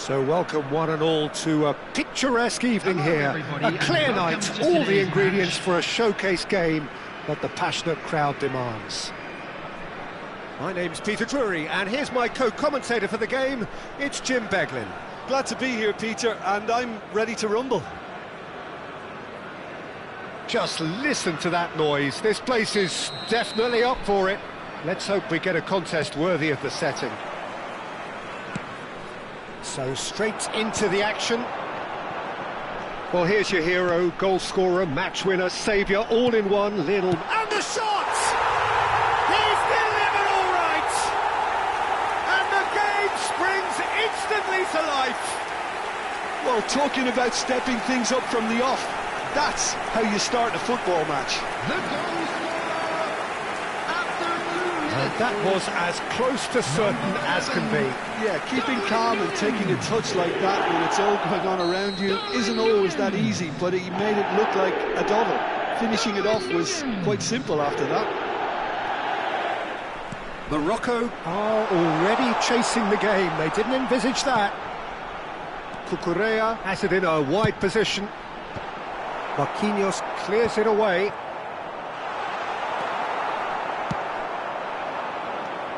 So welcome one and all to a picturesque evening here, a clear night, all the ingredients for a showcase game that the passionate crowd demands. My name's Peter Drury, and here's my co-commentator for the game, it's Jim Beglin. Glad to be here, Peter, and I'm ready to rumble. Just listen to that noise, this place is definitely up for it. Let's hope we get a contest worthy of the setting. So straight into the action. Well, here's your hero, goal scorer, match winner, saviour, all in one, Lionel. And the shot! He's delivered all right! And the game springs instantly to life. Well, talking about stepping things up from the off, that's how you start a football match. And that was as close to certain as can be. Yeah, keeping calm and taking a touch like that when it's all going on around you isn't always that easy, but he made it look like a double. Finishing it off was quite simple after that. Morocco are already chasing the game. They didn't envisage that. Cucurella has it in a wide position. Marquinhos clears it away.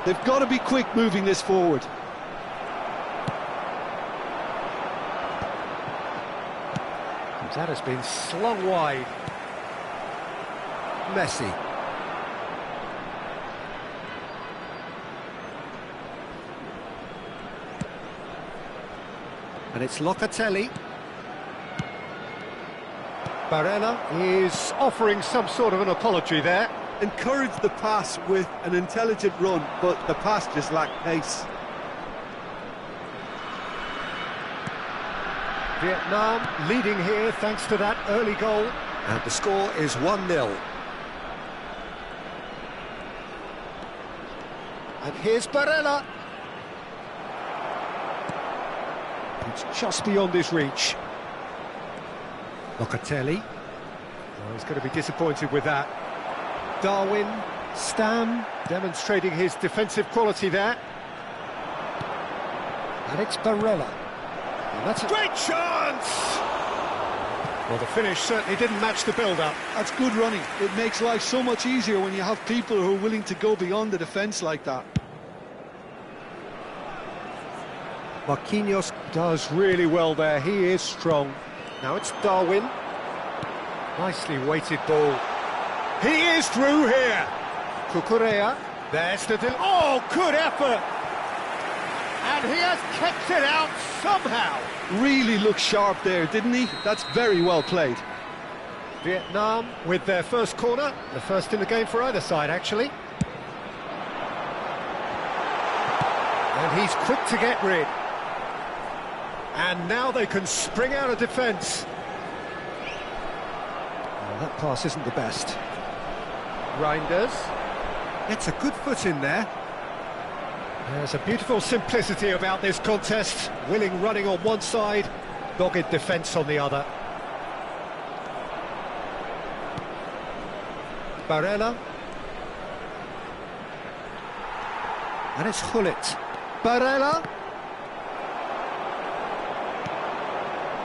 They've got to be quick moving this forward. That has been slung wide. Messi. And it's Locatelli. Barella is offering some sort of an apology there. Encouraged the pass with an intelligent run, but the pass just lacked pace. Vietnam leading here thanks to that early goal. And the score is 1-0. And here's Barella. It's just beyond his reach. Locatelli. Oh, he's going to be disappointed with that. Darwin, Stam, demonstrating his defensive quality there. And it's Barella. And that's a great chance! Well, the finish certainly didn't match the build-up. That's good running. It makes life so much easier when you have people who are willing to go beyond the defence like that. Marquinhos does really well there. He is strong. Now it's Darwin. Nicely weighted ball. He is through here. Cucurella. There's the... Oh, good effort. And he has kept it out somehow. Really looked sharp there, didn't he? That's very well played. Vietnam with their first corner. The first in the game for either side, actually. And he's quick to get rid. And now they can spring out of defence. Oh, that pass isn't the best. Reinders gets a good foot in there. There's a beautiful simplicity about this contest. Willing running on one side, dogged defence on the other. Barella. And it's Hullet. Barella.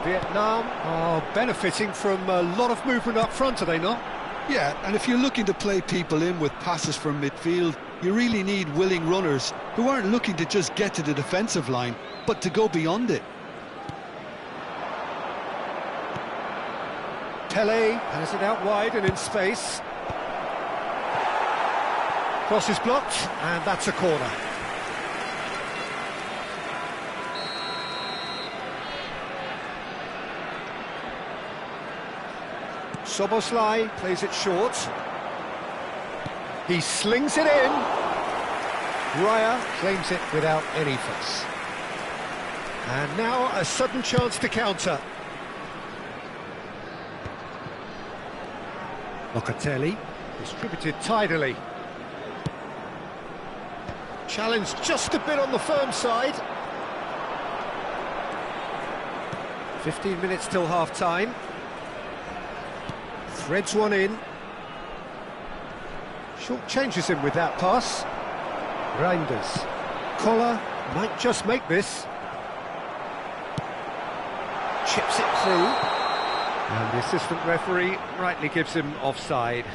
Vietnam are benefiting from a lot of movement up front, are they not? Yeah, and if you're looking to play people in with passes from midfield, you really need willing runners who aren't looking to just get to the defensive line, but to go beyond it. Tele has it out wide and in space. Cross is blocked, and that's a corner. Soboslai plays it short. He slings it in. Raya claims it without any fuss. And now a sudden chance to counter. Locatelli distributed tidily. Challenge just a bit on the firm side. 15 minutes till half-time. Threads one in. Short changes him with that pass. Reinders. Collar might just make this. it through. And the assistant referee rightly gives him offside.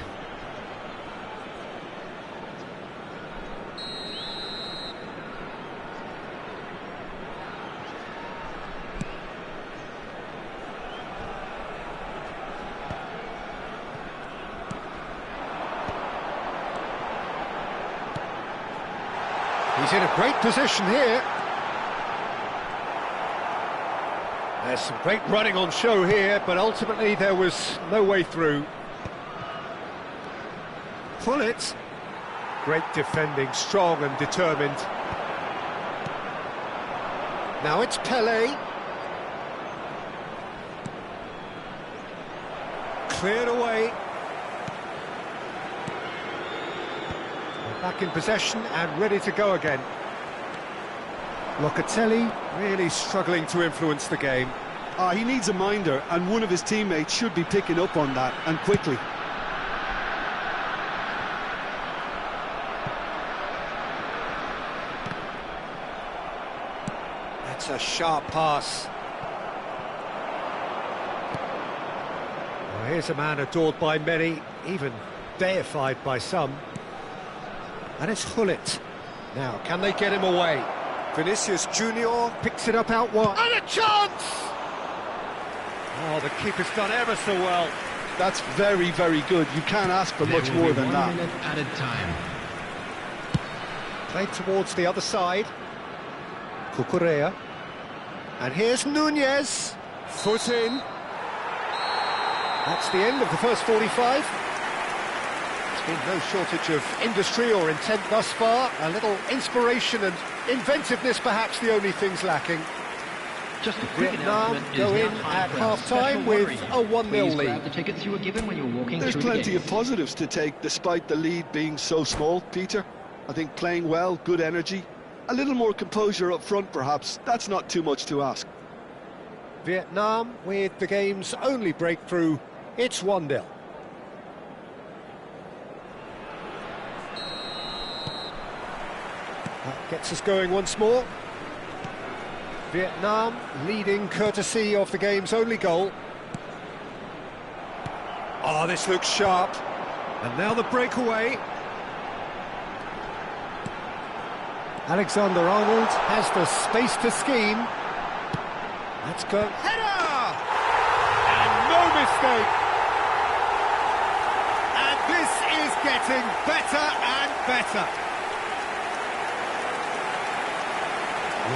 He's in a great position here. There's some great running on show here, but ultimately there was no way through. Pull it. Great defending, strong and determined. Now it's Pele. Cleared away. Back in possession and ready to go again. Locatelli really struggling to influence the game. He needs a minder, and one of his teammates should be picking up on that, and quickly. That's a sharp pass. Well, here's a man adored by many, even deified by some. And it's Gullit. Now, can they get him away? Vinicius Junior picks it up out wide. And a chance! Oh, the keeper's done ever so well. That's very, very good. You can't ask for much more than that. 1 minute added time. Played towards the other side. Cucurella. And here's Nunez. Foot in. That's the end of the first 45. Been no shortage of industry or intent thus far. A little inspiration and inventiveness, perhaps the only things lacking. Just a quick Vietnam go in at half-time with a 1-0 lead. The tickets you were given when you were walking There's through plenty the of positives to take, despite the lead being so small, Peter. I think playing well, good energy. A little more composure up front, perhaps. That's not too much to ask. Vietnam with the game's only breakthrough. It's 1-0. That gets us going once more. Vietnam leading courtesy of the game's only goal. Oh, this looks sharp. And now the breakaway. Alexander-Arnold has the space to scheme. Let's go. Header! And no mistake. And this is getting better and better.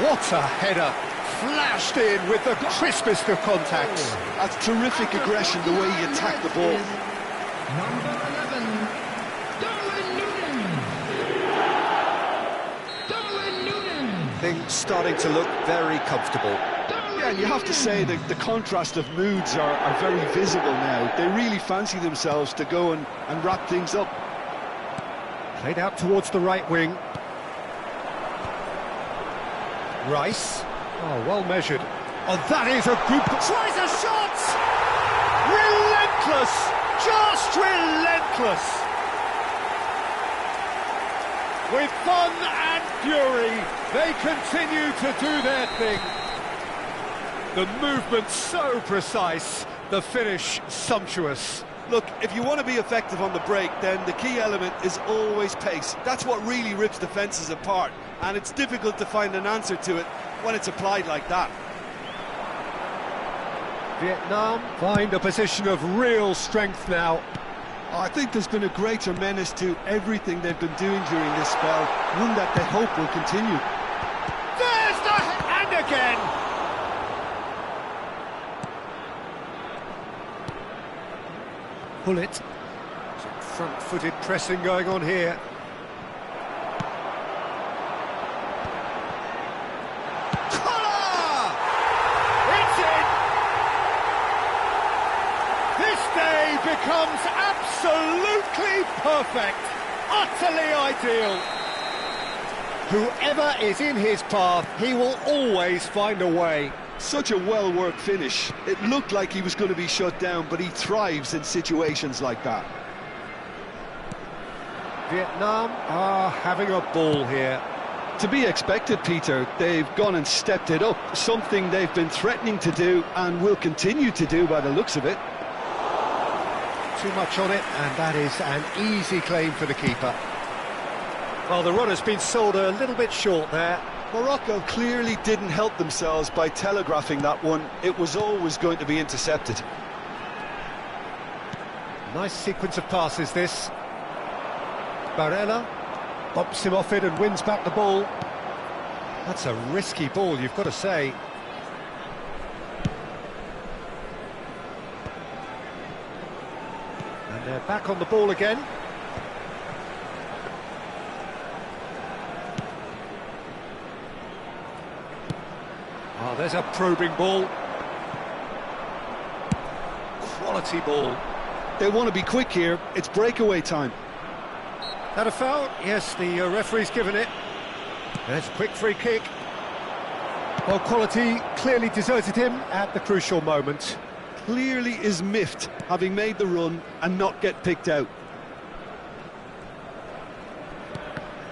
What a header! Flashed in with the crispest of contacts. That's terrific aggression, the way he attacked the ball. Number 11, Darwin Noonan. Things starting to look very comfortable. Yeah, and you have to say that the contrast of moods are very visible now. They really fancy themselves to go and wrap things up. Played out towards the right wing. Rice. Oh, well measured. Oh, that is a good... Tries a shot! Relentless! Just relentless! With fun and fury, they continue to do their thing. The movement so precise, the finish sumptuous. Look, if you want to be effective on the break, then the key element is always pace. That's what really rips defences apart, and it's difficult to find an answer to it when it's applied like that. Vietnam find a position of real strength now. I think there's been a greater menace to everything they've been doing during this spell, one that they hope will continue. There's the... and again! Gullit. Some front-footed pressing going on here. Collar! It's in! This day becomes absolutely perfect, utterly ideal. Whoever is in his path, he will always find a way. Such a well-worked finish. It looked like he was going to be shut down, but he thrives in situations like that. Vietnam are having a ball here. To be expected, Peter. They've gone and stepped it up, something they've been threatening to do and will continue to do by the looks of it. Too much on it, and that is an easy claim for the keeper. Well, the run has been sold a little bit short there. Morocco clearly didn't help themselves by telegraphing that one. It was always going to be intercepted. Nice sequence of passes, this. Barella bumps him off it and wins back the ball. That's a risky ball, you've got to say. And they're back on the ball again. Oh, there's a probing ball. Quality ball. They want to be quick here. It's breakaway time. That a foul? Yes, the referee's given it. That's a quick free kick. Well, quality clearly deserted him at the crucial moment. Clearly is miffed, having made the run and not get picked out.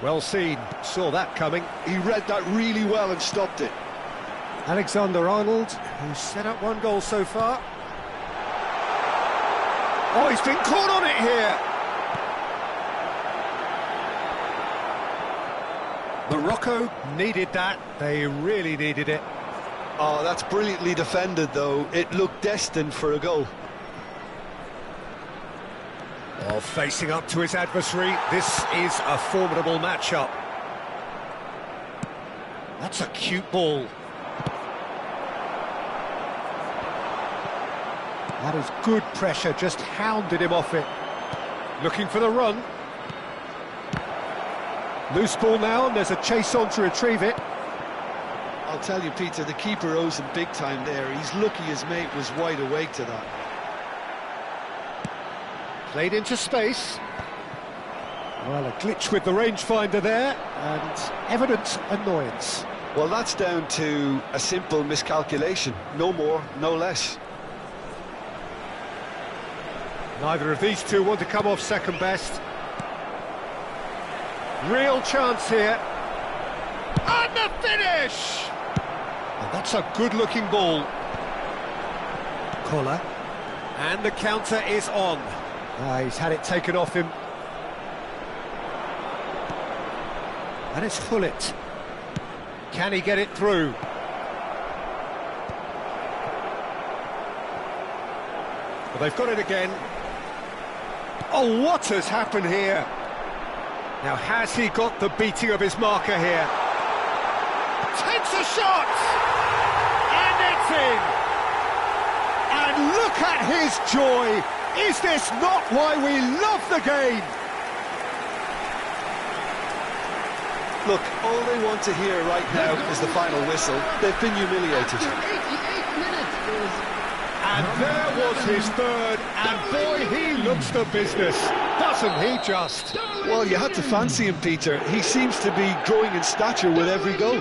Well seen, saw that coming. He read that really well and stopped it. Alexander-Arnold, who's set up one goal so far. Oh, he's been caught on it here! Morocco needed that, they really needed it. Oh, that's brilliantly defended, though. It looked destined for a goal. Oh, facing up to his adversary, this is a formidable matchup. That's a cute ball. That is good pressure, just hounded him off it. Looking for the run. Loose ball now, and there's a chase on to retrieve it. I'll tell you, Peter, the keeper owes him big time there. He's lucky his mate was wide awake to that. Played into space. Well, a glitch with the rangefinder there, and evident annoyance. Well, that's down to a simple miscalculation. No more, no less. Neither of these two want to come off second best. Real chance here. And the finish! And that's a good-looking ball. Collar. And the counter is on. He's had it taken off him. And it's Hullet. Can he get it through? Well, they've got it again. Oh, what has happened here? Now, has he got the beating of his marker here? Takes a shot! And it's in! And look at his joy! Is this not why we love the game? Look, all they want to hear right now is the final whistle. They've been humiliated. And there was his third, and boy, he looks the business, doesn't he just? Well, you had to fancy him, Peter. He seems to be growing in stature with every goal.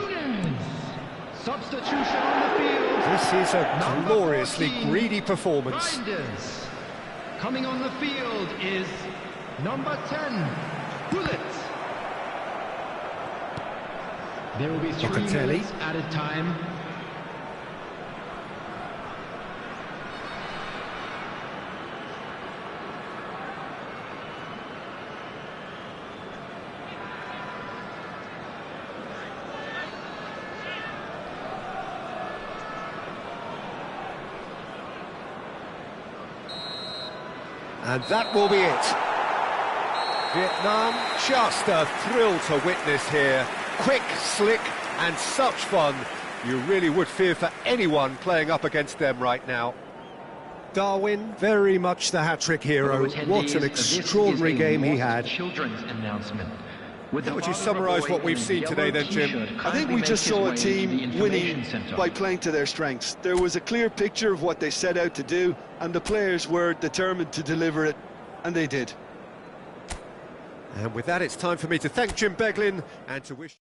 Substitution on the field. This is a gloriously greedy performance. Reinders. Coming on the field is number 10, Hullet. There will be 3 Locatelli. minutes added time. And that will be it. Vietnam, just a thrill to witness here. Quick, slick, and such fun. You really would fear for anyone playing up against them right now. Darwin, very much the hat-trick hero. What an extraordinary game he had. Children's announcement. How would you summarise what we've seen today then, Jim? I think we just saw a team winning by playing to their strengths. There was a clear picture of what they set out to do, and the players were determined to deliver it, and they did. And with that, it's time for me to thank Jim Beglin and to wish...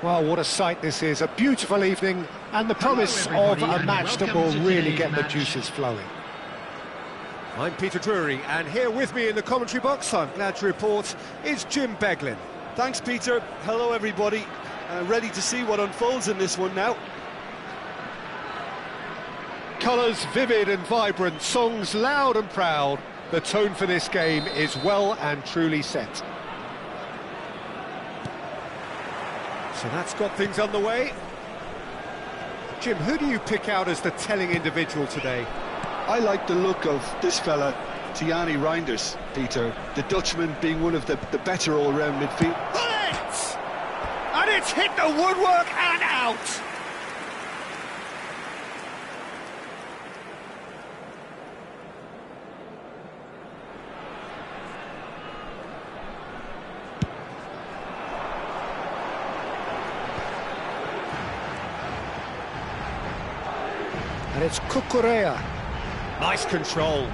Well, what a sight this is. A beautiful evening and the promise of a match that will really get the juices flowing. I'm Peter Drury, and here with me in the commentary box, I'm glad to report, is Jim Beglin. Thanks, Peter. Hello, everybody. Ready to see what unfolds in this one now. Colours vivid and vibrant, songs loud and proud. The tone for this game is well and truly set. So that's got things underway. Jim, who do you pick out as the telling individual today? I like the look of this fella, Tijani Reinders, Peter. The Dutchman being one of the better all-round midfield. Bullet! And it's hit the woodwork and out! And it's Cucurella. Nice control.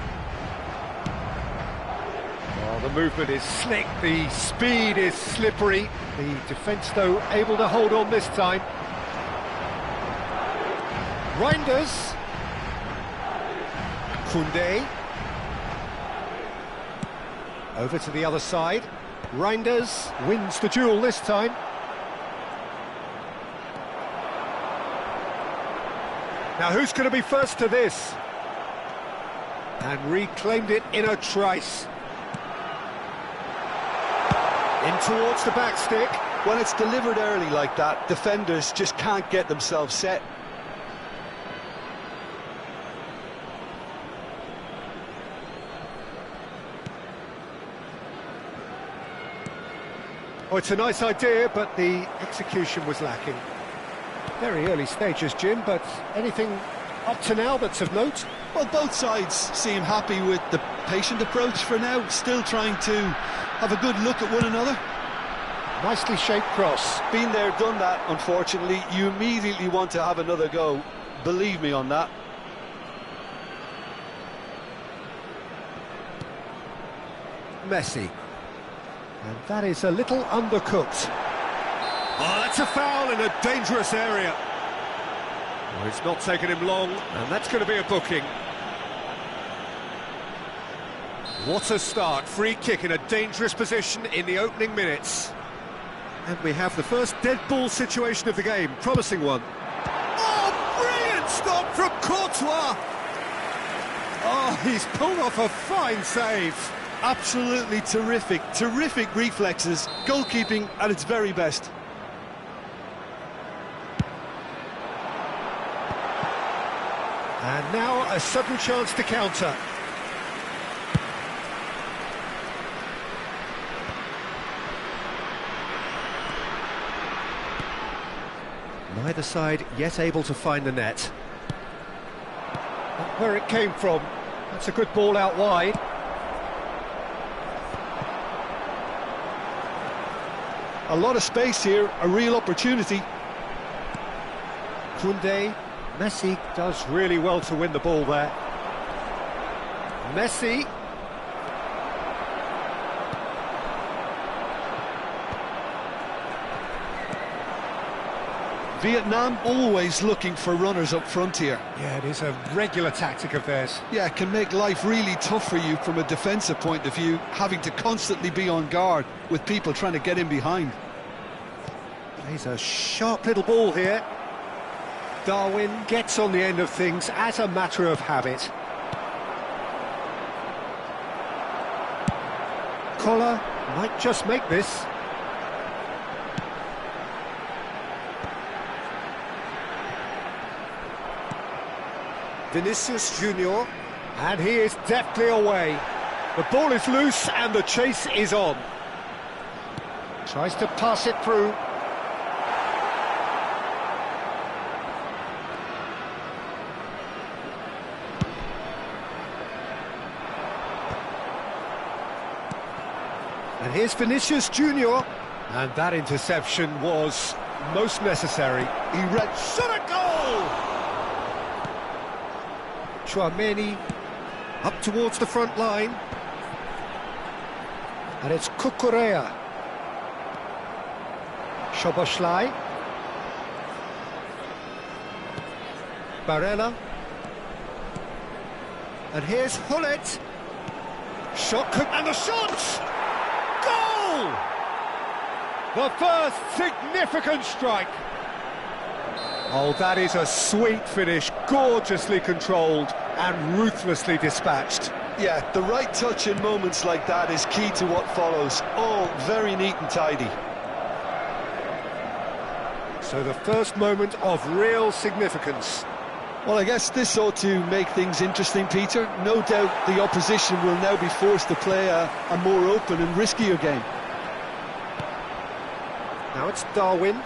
Oh, the movement is slick, the speed is slippery. The defence, though, able to hold on this time. Reinders. Koundé. Over to the other side. Reinders wins the duel this time. Now, who's going to be first to this? And reclaimed it in a trice. In towards the back stick. When it's delivered early like that, defenders just can't get themselves set. Oh, it's a nice idea, but the execution was lacking. Very early stages, Jim, but anything up to now that's of note? Well, both sides seem happy with the patient approach for now, still trying to have a good look at one another. Nicely shaped cross. Been there, done that, unfortunately. You immediately want to have another go. Believe me on that. Messi. And that is a little undercooked. Oh, that's a foul in a dangerous area. Well, it's not taken him long, and that's going to be a booking. What a start. Free kick in a dangerous position in the opening minutes. And we have the first dead ball situation of the game. Promising one. Oh, brilliant stop from Courtois! Oh, he's pulled off a fine save. Absolutely terrific, terrific reflexes, goalkeeping at its very best. And now a sudden chance to counter. Neither side yet able to find the net. Not where it came from. That's a good ball out wide. A lot of space here, a real opportunity. Koundé, Messi does really well to win the ball there. Messi. Vietnam always looking for runners up front here. Yeah, it is a regular tactic of theirs. Yeah, it can make life really tough for you from a defensive point of view, having to constantly be on guard with people trying to get in behind. He's a sharp little ball here. Darwin gets on the end of things as a matter of habit. Collar might just make this. Vinicius Junior, and he is deftly away. The ball is loose and the chase is on. Tries to pass it through. And here's Vinicius Junior, and that interception was most necessary. He read, shot a goal! Chouameni up towards the front line, and it's Cucurella. Szoboszlai. Barella. And here's Hullet. Shot, and the shot! Goal! The first significant strike. Oh, that is a sweet finish, gorgeously controlled and ruthlessly dispatched. Yeah, the right touch in moments like that is key to what follows. All very neat and tidy. So the first moment of real significance. Well, I guess this ought to make things interesting, Peter. No doubt the opposition will now be forced to play a more open and riskier game. Now it's Darwin.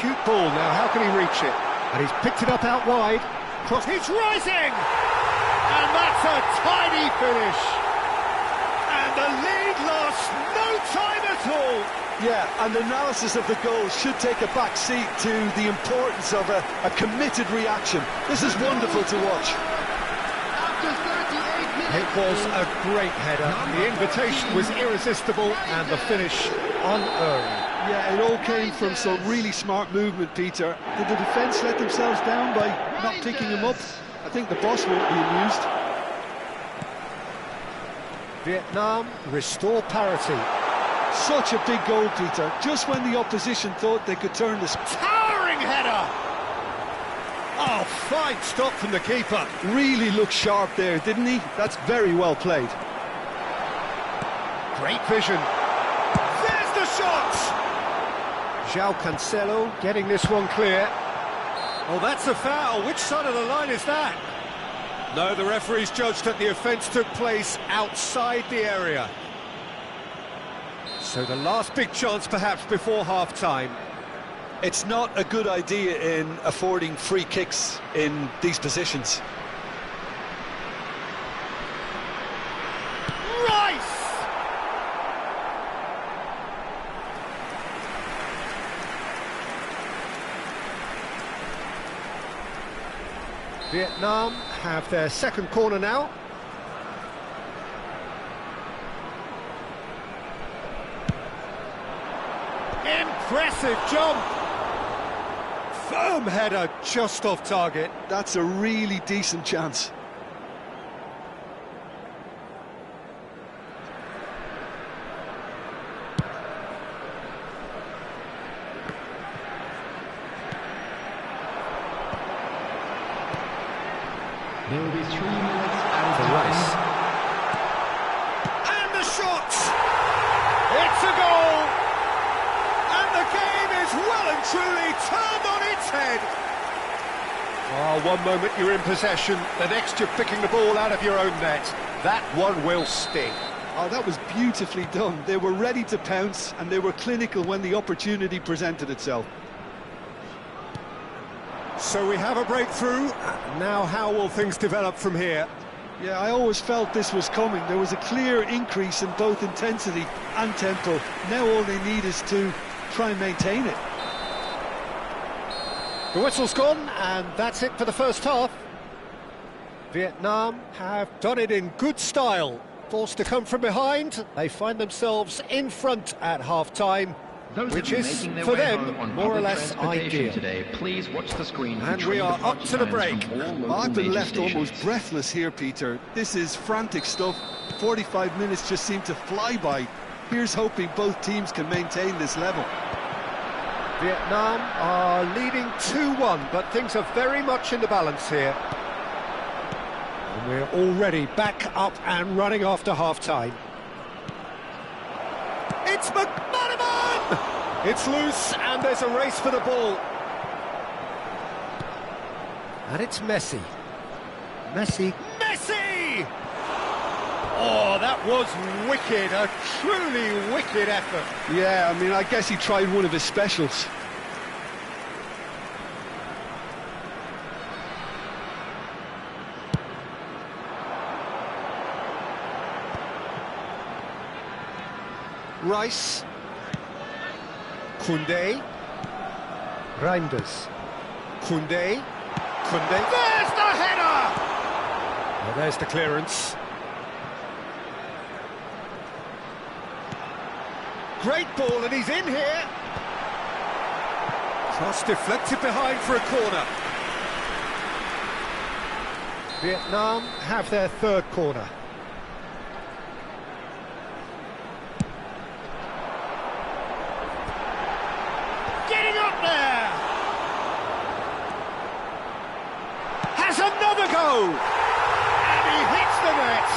Cute ball now, how can he reach it? And he's picked it up out wide. Cross, he's rising! And that's a tidy finish! And the lead lost no time at all! Yeah, and analysis of the goal should take a back seat to the importance of a committed reaction. This is wonderful to watch. It was a great header. The invitation was irresistible and the finish unearned. Yeah, it all came from some really smart movement, Peter. Did the defence let themselves down by not picking him up? I think the boss won't be amused. Vietnam restore parity. Such a big goal, Peter, just when the opposition thought they could turn this. Towering header! Oh, fine stop from the keeper. Really looked sharp there, didn't he? That's very well played. Great vision. There's the shot! João Cancelo getting this one clear. Oh, that's a foul. Which side of the line is that? No, the referee's judged that the offence took place outside the area. So the last big chance perhaps before half-time. It's not a good idea in affording free kicks in these positions. Vietnam have their second corner now. Impressive jump! Firm header just off target. That's a really decent chance. There will be 3 minutes out For Rice. And the shot! It's a goal! And the game is well and truly turned on its head. Oh, one moment you're in possession, the next you're picking the ball out of your own net. That one will sting. Oh, that was beautifully done. They were ready to pounce and they were clinical when the opportunity presented itself. So we have a breakthrough. Now how will things develop from here? Yeah, I always felt this was coming. There was a clear increase in both intensity and tempo. Now all they need is to try and maintain it. The whistle's gone, and that's it for the first half. Vietnam have done it in good style. Forced to come from behind, they find themselves in front at half-time. Those Which of you is, making their for way them, home on more or public less transportation ideal. today, please watch the screen. And we are up to the break. I've been left almost breathless here, Peter. This is frantic stuff. 45 minutes just seem to fly by. Here's hoping both teams can maintain this level. Vietnam are leading 2-1, but things are very much in the balance here. And we're already back up and running after half-time. It's McManaman! It's loose, and there's a race for the ball. And it's Messi. Messi! Oh, that was wicked, a truly wicked effort. Yeah, I mean, I guess he tried one of his specials. Rice. Koundé. Reinders. Koundé. There's the header! Well, there's the clearance. Great ball, and he's in here. Cross deflected behind for a corner. Vietnam have their third corner. Getting up there! Has another go! And he hits the net!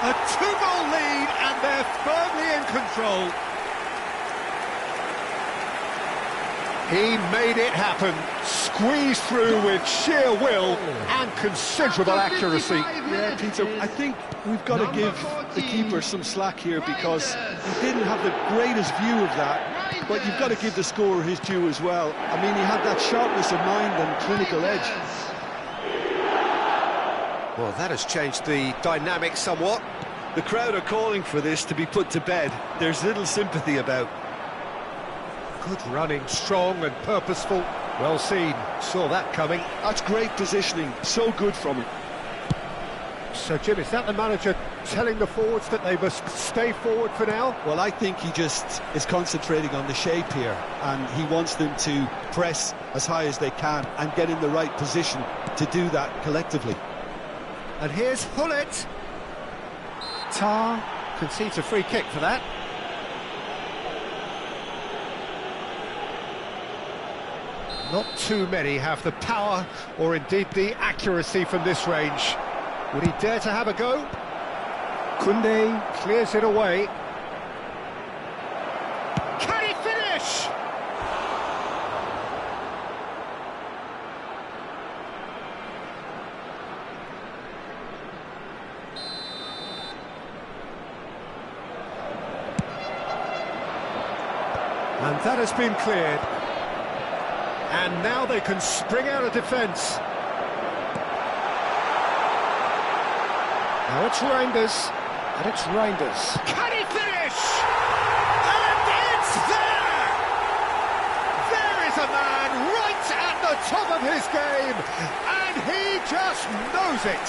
A 2-goal lead, and they're firmly in control. He made it happen, squeezed through with sheer will and considerable accuracy. Yeah, Peter, I think we've got to give the keeper some slack here because he didn't have the greatest view of that, but you've got to give the scorer his due as well. I mean, he had that sharpness of mind and clinical edge. Well, that has changed the dynamic somewhat. The crowd are calling for this to be put to bed. There's little sympathy about. Good running, strong and purposeful. Well seen, saw that coming. That's great positioning, so good from him. So, Jim, is that the manager telling the forwards that they must stay forward for now? Well, I think he just is concentrating on the shape here, and he wants them to press as high as they can and get in the right position to do that collectively. And here's Hullet. Tar concedes a free kick for that. Not too many have the power or indeed the accuracy from this range. Would he dare to have a go? Koundé clears it away. Can he finish? And that has been cleared. And now they can spring out of defence. Now it's Reinders. And it's Reinders. Can he finish? And it's there! There is a man right at the top of his game. And he just knows it.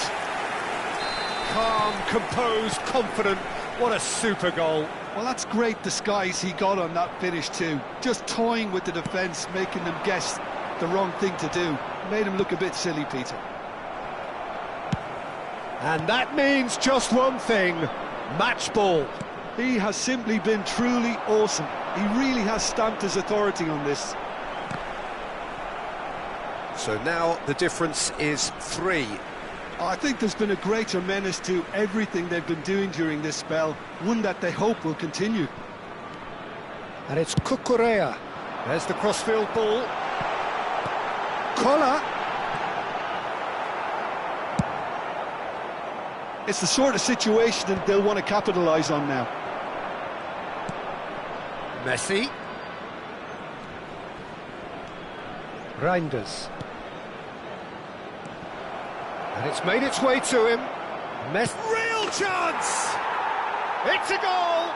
Calm, composed, confident. What a super goal. Well, that's great disguise he got on that finish too. Just toying with the defence, making them guess the wrong thing to do. Made him look a bit silly, Peter. And that means just one thing, match ball. He has simply been truly awesome. He really has stamped his authority on this. So now the difference is 3. I think there's been a greater menace to everything they've been doing during this spell, one that they hope will continue. And it's Cucurella. There's the crossfield ball. Collar. It's the sort of situation that they'll want to capitalise on now. Messi. Reinders. And it's made its way to him. Real chance! It's a goal!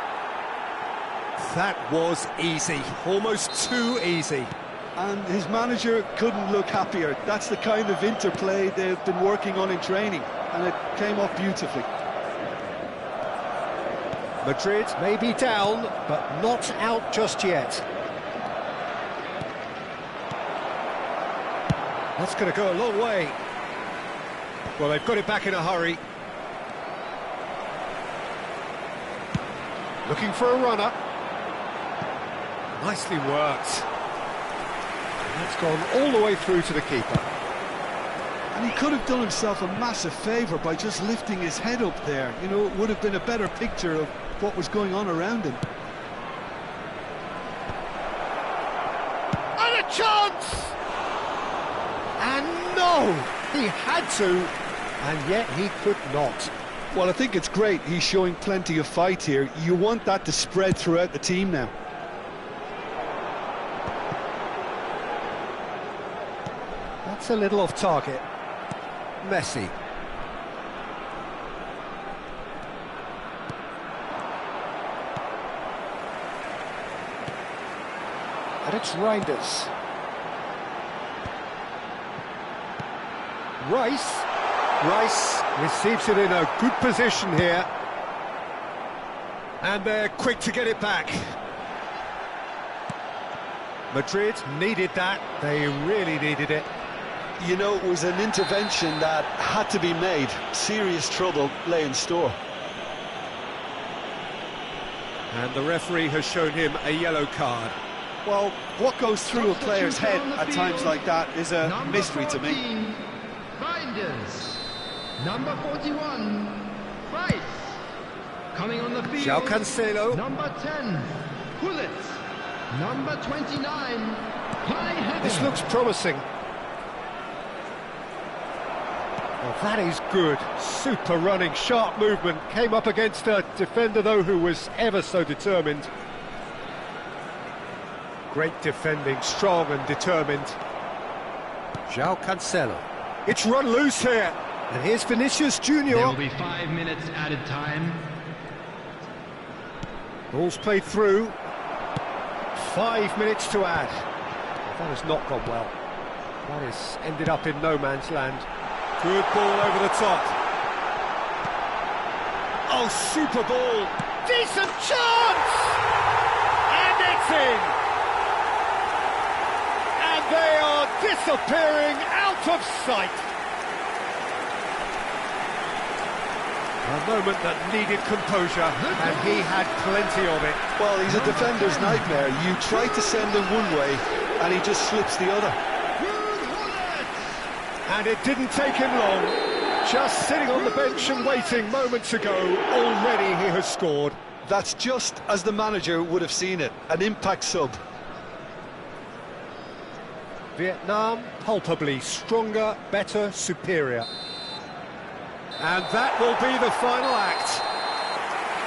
That was easy, almost too easy. And his manager couldn't look happier. That's the kind of interplay they've been working on in training, and it came off beautifully. Madrid may be down, but not out just yet. That's going to go a long way. Well, they've got it back in a hurry. Looking for a runner. Nicely worked. And that's gone all the way through to the keeper. And he could have done himself a massive favour by just lifting his head up there. You know, it would have been a better picture of what was going on around him. And a chance! And no! He had to, and yet he could not. Well, I think it's great. He's showing plenty of fight here. You want that to spread throughout the team now. That's a little off target. Messi. And it's Reinders. Rice receives it in a good position here. And they're quick to get it back. Madrid needed that. They really needed it. You know, it was an intervention that had to be made. Serious trouble lay in store. And the referee has shown him a yellow card. Well, what goes through a player's head at times like that is a mystery to me. Reinders. Number 41, Price. Coming on the field. João Cancelo. Number 10, Pullet. Number 29, high header. This looks promising. Well, that is good. Super running, sharp movement. Came up against a defender, though, who was ever so determined. Great defending, strong and determined. João Cancelo. It's run loose here. And here's Vinicius Junior. There will be 5 minutes added time. Ball's played through. 5 minutes to add. Well, that has not gone well. That has ended up in no man's land. Good ball over the top. Oh, super ball. Decent chance! And it's in! And they are disappearing out of sight. A moment that needed composure, and he had plenty of it. Well, he's a defender's nightmare. You try to send him one way, and he just slips the other. And it didn't take him long. Just sitting on the bench and waiting moments ago, already he has scored. That's just as the manager would have seen it, an impact sub. Vietnam palpably stronger, better, superior. And that will be the final act.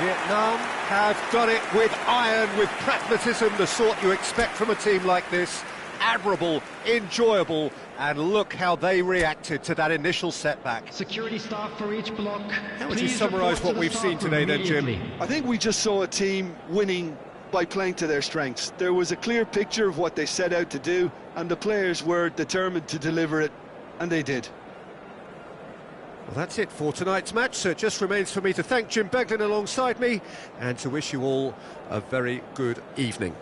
Vietnam have done it with iron, with pragmatism, the sort you expect from a team like this. Admirable, enjoyable, and look how they reacted to that initial setback. Security staff for each block. How would you summarise what we've seen today then, Jim? I think we just saw a team winning by playing to their strengths. There was a clear picture of what they set out to do, and the players were determined to deliver it, and they did. Well, that's it for tonight's match, so it just remains for me to thank Jim Beglin alongside me and to wish you all a very good evening.